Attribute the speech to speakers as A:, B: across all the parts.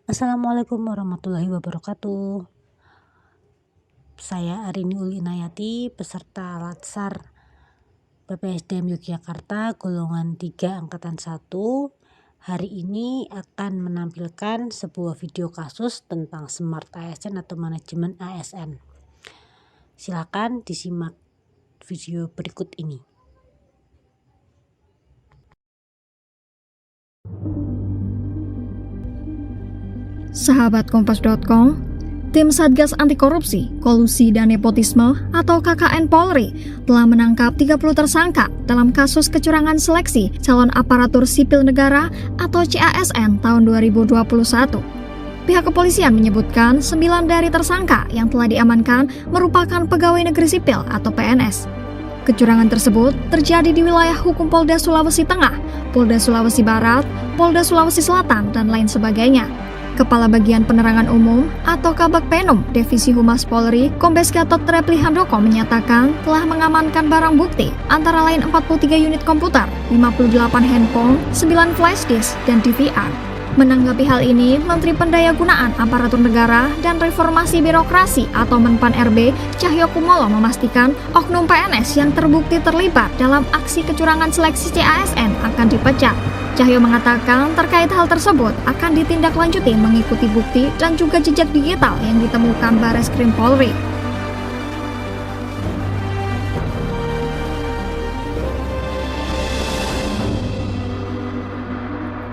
A: Assalamualaikum warahmatullahi wabarakatuh. Saya Arini Uli Inayati, peserta Latsar PPSDM Yogyakarta golongan 3 angkatan 1. Hari ini akan menampilkan sebuah video kasus tentang Smart ASN atau manajemen ASN. Silakan disimak video berikut ini.
B: Sahabat Kompas.com, tim Satgas Anti Korupsi, Kolusi dan Nepotisme atau KKN Polri telah menangkap 30 tersangka dalam kasus kecurangan seleksi calon aparatur sipil negara atau CASN tahun 2021. Pihak kepolisian menyebutkan 9 dari tersangka yang telah diamankan merupakan pegawai negeri sipil atau PNS. Kecurangan tersebut terjadi di wilayah hukum Polda Sulawesi Tengah, Polda Sulawesi Barat, Polda Sulawesi Selatan, dan lain sebagainya. Kepala Bagian Penerangan Umum atau Kabag Penum Divisi Humas Polri, Kombes Gatot Trepli Handoko menyatakan telah mengamankan barang bukti antara lain 43 unit komputer, 58 handphone, 9 flash disk, dan DVR. Menanggapi hal ini, Menteri Pendayagunaan Aparatur Negara dan Reformasi Birokrasi atau Menpan RB, Cahyokumolo memastikan oknum PNS yang terbukti terlibat dalam aksi kecurangan seleksi CASN akan dipecat. Cahyo mengatakan terkait hal tersebut akan ditindaklanjuti mengikuti bukti dan juga jejak digital yang ditemukan Bareskrim Polri.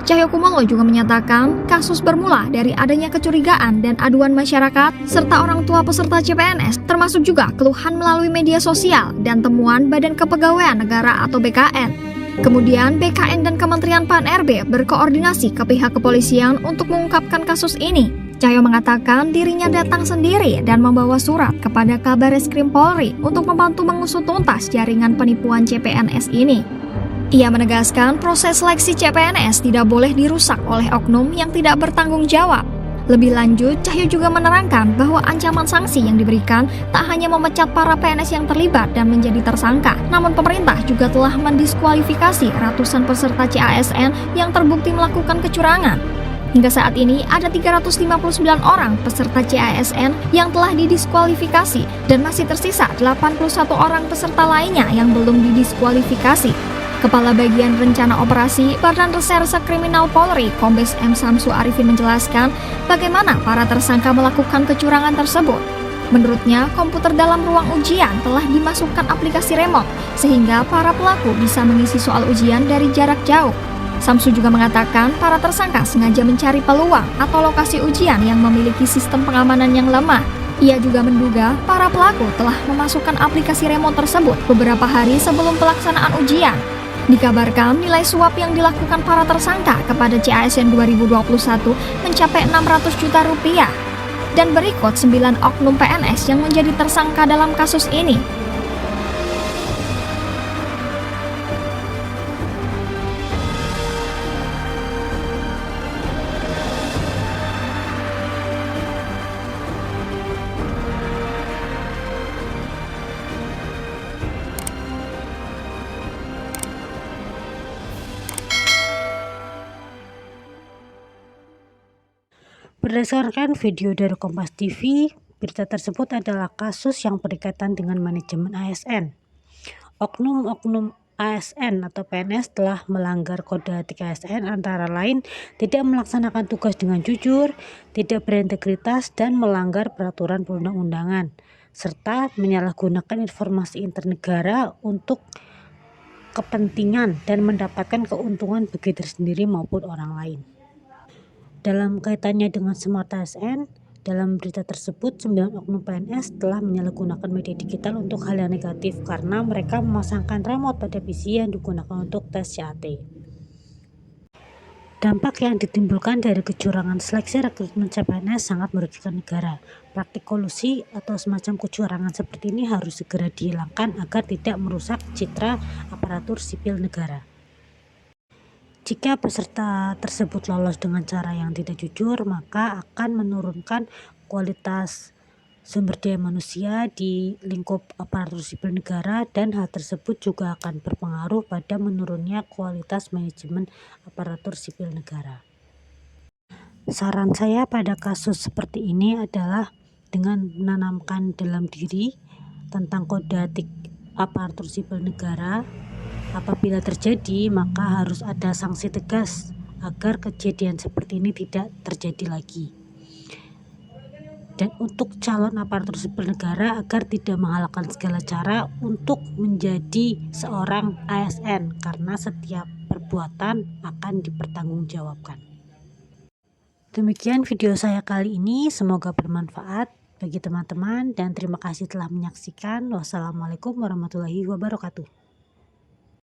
B: Cahyokumolo juga menyatakan kasus bermula dari adanya kecurigaan dan aduan masyarakat serta orang tua peserta CPNS, termasuk juga keluhan melalui media sosial dan temuan Badan Kepegawaian Negara atau BKN. Kemudian BKN dan Kementerian PAN-RB berkoordinasi ke pihak kepolisian untuk mengungkapkan kasus ini. Cahyo mengatakan dirinya datang sendiri dan membawa surat kepada Kabareskrim Polri untuk membantu mengusut tuntas jaringan penipuan CPNS ini. Ia menegaskan proses seleksi CPNS tidak boleh dirusak oleh oknum yang tidak bertanggung jawab. Lebih lanjut, Cahyo juga menerangkan bahwa ancaman sanksi yang diberikan tak hanya memecat para PNS yang terlibat dan menjadi tersangka, namun pemerintah juga telah mendiskualifikasi ratusan peserta CASN yang terbukti melakukan kecurangan. Hingga saat ini ada 359 orang peserta CASN yang telah didiskualifikasi dan masih tersisa 81 orang peserta lainnya yang belum didiskualifikasi. Kepala Bagian Rencana Operasi Badan Reserse Kriminal Polri, Kombes M. Samsu Arifin menjelaskan bagaimana para tersangka melakukan kecurangan tersebut. Menurutnya, komputer dalam ruang ujian telah dimasukkan aplikasi remote sehingga para pelaku bisa mengisi soal ujian dari jarak jauh. Samsu juga mengatakan para tersangka sengaja mencari peluang atau lokasi ujian yang memiliki sistem pengamanan yang lemah. Ia juga menduga para pelaku telah memasukkan aplikasi remote tersebut beberapa hari sebelum pelaksanaan ujian. Dikabarkan nilai suap yang dilakukan para tersangka kepada CASN 2021 mencapai 600 juta rupiah. Dan berikut 9 oknum PNS yang menjadi tersangka dalam kasus ini.
A: Berdasarkan video dari Kompas TV, berita tersebut adalah kasus yang berkaitan dengan manajemen ASN. Oknum-oknum ASN atau PNS telah melanggar kode etik ASN antara lain tidak melaksanakan tugas dengan jujur, tidak berintegritas, dan melanggar peraturan perundang-undangan, serta menyalahgunakan informasi internegara untuk kepentingan dan mendapatkan keuntungan bagi diri sendiri maupun orang lain. Dalam kaitannya dengan Smart ASN, dalam berita tersebut 9 oknum PNS telah menyalahgunakan media digital untuk hal yang negatif karena mereka memasangkan remote pada PC yang digunakan untuk tes CAT. Dampak yang ditimbulkan dari kecurangan seleksi rekrutmen CPNS sangat merugikan negara. Praktik kolusi atau semacam kecurangan seperti ini harus segera dihilangkan agar tidak merusak citra aparatur sipil negara. Jika peserta tersebut lolos dengan cara yang tidak jujur, maka akan menurunkan kualitas sumber daya manusia di lingkup aparatur sipil negara, dan hal tersebut juga akan berpengaruh pada menurunnya kualitas manajemen aparatur sipil negara. Saran saya pada kasus seperti ini adalah dengan menanamkan dalam diri tentang kode etik aparatur sipil negara. Apabila terjadi, maka harus ada sanksi tegas agar kejadian seperti ini tidak terjadi lagi. Dan untuk calon aparatur sipil negara agar tidak menghalalkan segala cara untuk menjadi seorang ASN, karena setiap perbuatan akan dipertanggungjawabkan. Demikian video saya kali ini, semoga bermanfaat bagi teman-teman dan terima kasih telah menyaksikan. Wassalamualaikum warahmatullahi wabarakatuh.